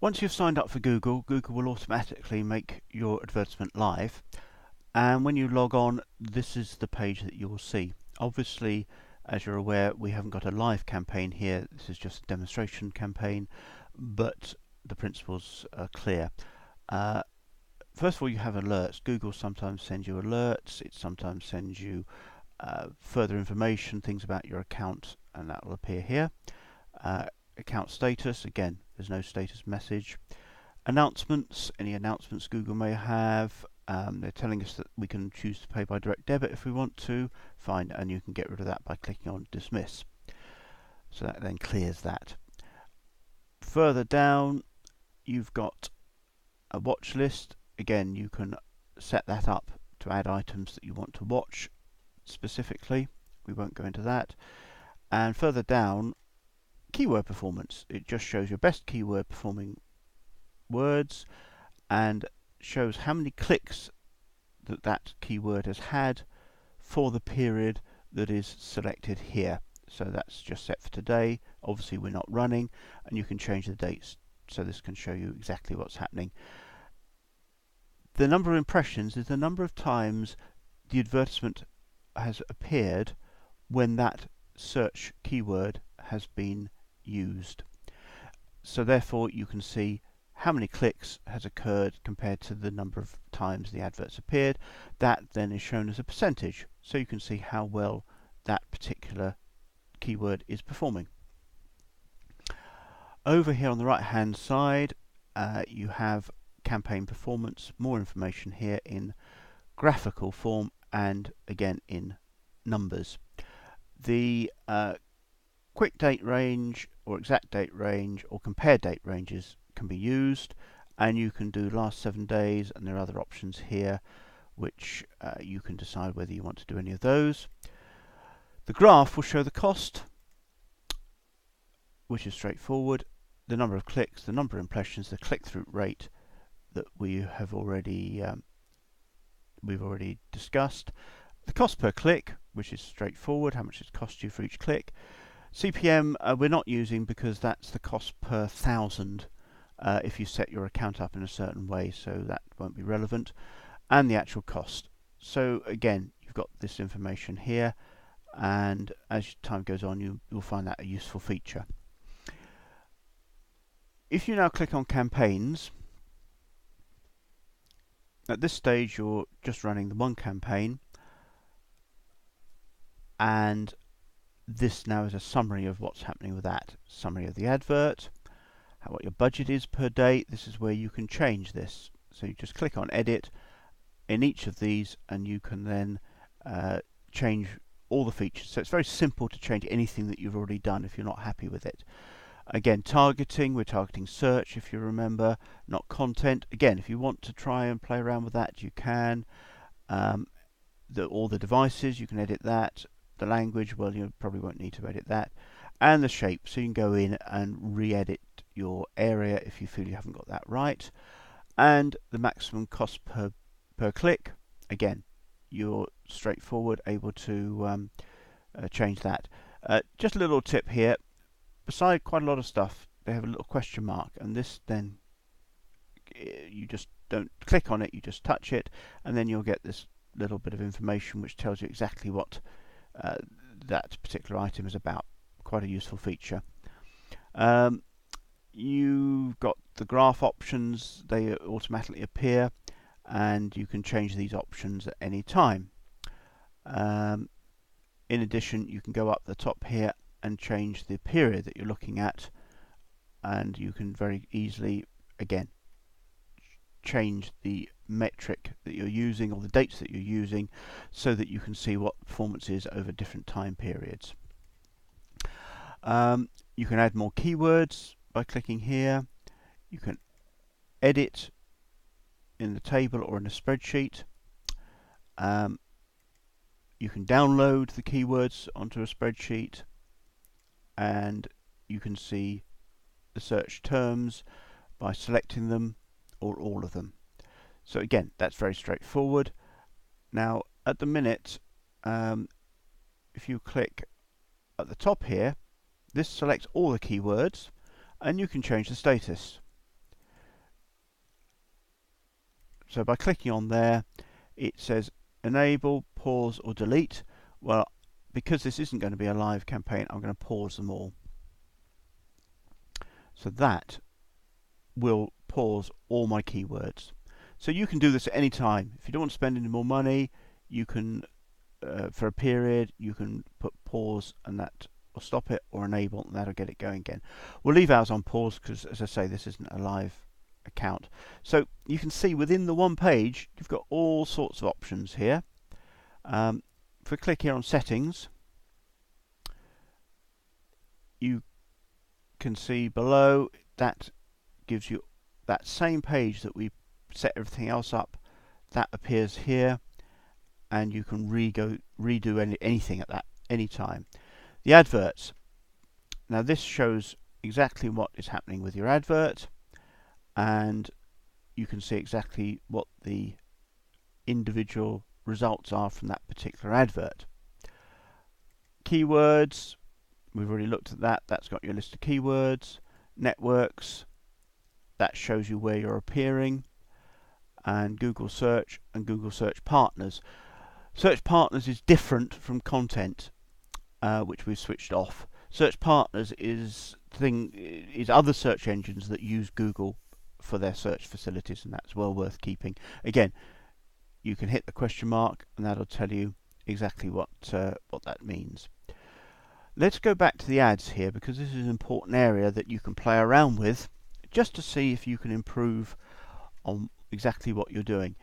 Once you've signed up for Google, Google will automatically make your advertisement live. And when you log on, this is the page that you will see. Obviously, as you're aware, we haven't got a live campaign here. This is just a demonstration campaign, but the principles are clear. First of all, you have alerts. Google sometimes sends you alerts. It sometimes sends you further information, things about your account, and that will appear here. Account status, again, there's no status message. Announcements, any announcements Google may have. They're telling us that we can choose to pay by direct debit if we want to. Fine, and you can get rid of that by clicking on dismiss. So that then clears that. Further down, you've got a watch list. Again, you can set that up to add items that you want to watch specifically. We won't go into that. And further down, keyword performance. It just shows your best keyword performing words and shows how many clicks that keyword has had for the period that is selected here. So that's just set for today. Obviously we're not running, and you can change the dates so this can show you exactly what's happening. The number of impressions is the number of times the advertisement has appeared when that search keyword has been used. So therefore you can see how many clicks has occurred compared to the number of times the adverts appeared. That then is shown as a percentage, so you can see how well that particular keyword is performing. Over here on the right hand side, you have campaign performance, more information here in graphical form and again in numbers. The quick date range or exact date range or compare date ranges can be used, and you can do last 7 days, and there are other options here which you can decide whether you want to do any of those. The graph will show the cost, which is straightforward, the number of clicks, the number of impressions, the click-through rate that we have already we've already discussed, the cost per click, which is straightforward, how much it costs you for each click. CPM we're not using because that's the cost per 1,000 if you set your account up in a certain way, so that won't be relevant, and the actual cost. So again, you've got this information here, and as time goes on you'll find that a useful feature. If you now click on campaigns, at this stage you're just running the one campaign, and this now is a summary of what's happening with that. Summary of the advert, what your budget is per day. This is where you can change this. So you just click on edit in each of these, and you can then change all the features. So it's very simple to change anything that you've already done if you're not happy with it. Again, targeting, we're targeting search if you remember, not content. Again, if you want to try and play around with that, you can. All the devices, you can edit that. The language, well, you probably won't need to edit that. And the shape, so you can go in and re-edit your area if you feel you haven't got that right. And the maximum cost per click, again, you're straightforward able to change that. Just a little tip here, beside quite a lot of stuff, they have a little question mark, and this then, you just don't click on it, you just touch it, and then you'll get this little bit of information which tells you exactly what that particular item is about. Quite a useful feature. You've got the graph options, they automatically appear, and you can change these options at any time. In addition, you can go up the top here and change the period that you're looking at, and you can very easily again change the metric that you're using or the dates that you're using so that you can see what performance is over different time periods. You can add more keywords by clicking here. You can edit in the table or in a spreadsheet. You can download the keywords onto a spreadsheet, and you can see the search terms by selecting them or all of them. So again, that's very straightforward. Now at the minute, if you click at the top here, this selects all the keywords, and you can change the status. So by clicking on there, it says enable, pause or delete. Well, because this isn't going to be a live campaign, I'm going to pause them all. So that will pause all my keywords. So you can do this at any time. If you don't want to spend any more money, you can, for a period, you can put pause and that will stop it, or enable and that'll get it going again. We'll leave ours on pause because, as I say, this isn't a live account. So you can see within the one page, you've got all sorts of options here. If we click here on settings, you can see below that gives you that same page that we set everything else up. That appears here, and you can redo anything at any time. The adverts. Now this shows exactly what is happening with your advert, and you can see exactly what the individual results are from that particular advert. Keywords, we've already looked at that. That's got your list of keywords. Networks, that shows you where you're appearing. And Google Search and Google Search Partners. Search Partners is different from content, which we've switched off. Search Partners is other search engines that use Google for their search facilities, and that's well worth keeping. Again, you can hit the question mark and that'll tell you exactly what that means. Let's go back to the ads here, because this is an important area that you can play around with just to see if you can improve on exactly what you're doing.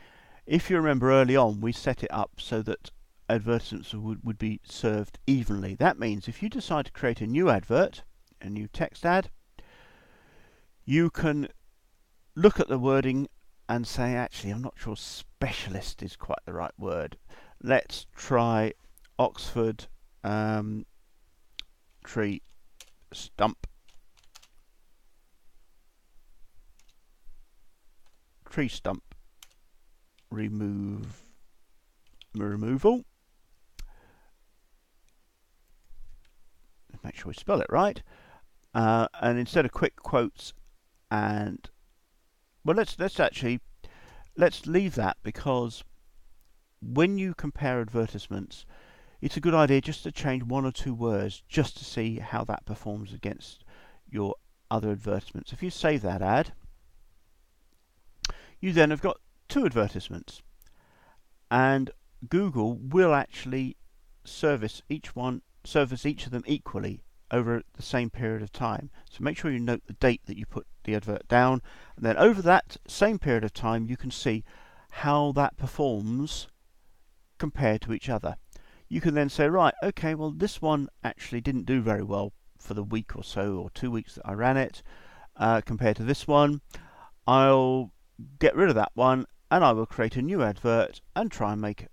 If you remember early on, we set it up so that advertisements would be served evenly. That means if you decide to create a new advert, a new text ad, you can look at the wording and say, actually, I'm not sure specialist is quite the right word. Let's try Oxford tree stump. Tree stump removal. Make sure we spell it right. And instead of quick quotes, and well, let's leave that, because when you compare advertisements, it's a good idea just to change one or two words just to see how that performs against your other advertisements. If you save that ad, you then have got two advertisements, and Google will actually service each of them equally over the same period of time. So make sure you note the date that you put the advert down, and then over that same period of time you can see how that performs compared to each other. You can then say, right, okay, well this one actually didn't do very well for the week or so, or 2 weeks that I ran it, compared to this one. I'll get rid of that one and I will create a new advert and try and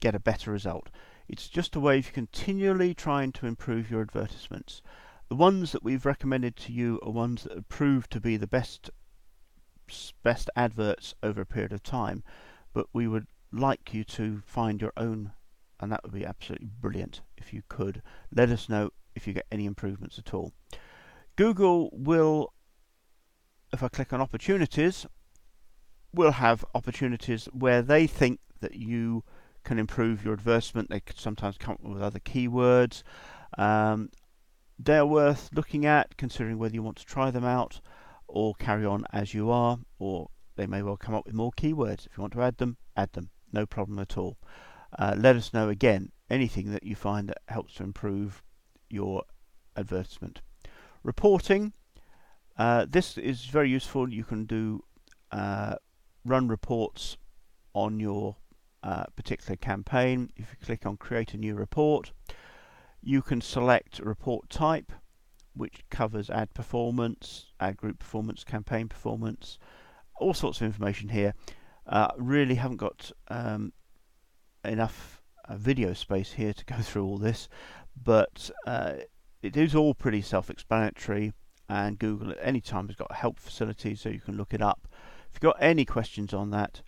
get a better result. It's just a way of continually trying to improve your advertisements. The ones that we've recommended to you are ones that have proved to be the best adverts over a period of time, but we would like you to find your own, and that would be absolutely brilliant if you could. Let us know if you get any improvements at all. Google will, if I click on opportunities, will have opportunities where they think that you can improve your advertisement. They could sometimes come up with other keywords. They're worth looking at, considering whether you want to try them out or carry on as you are, or they may well come up with more keywords. If you want to add them, no problem at all. Let us know again anything that you find that helps to improve your advertisement. Reporting, this is very useful. You can do run reports on your particular campaign. If you click on create a new report, you can select a report type, which covers ad performance, ad group performance, campaign performance, all sorts of information here. Really haven't got enough video space here to go through all this, but it is all pretty self-explanatory, and Google at any time has got a help facility so you can look it up. If you've got any questions on that,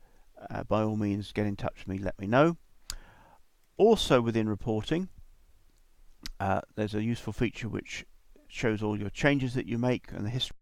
by all means get in touch with me, let me know. Also within reporting, there's a useful feature which shows all your changes that you make and the history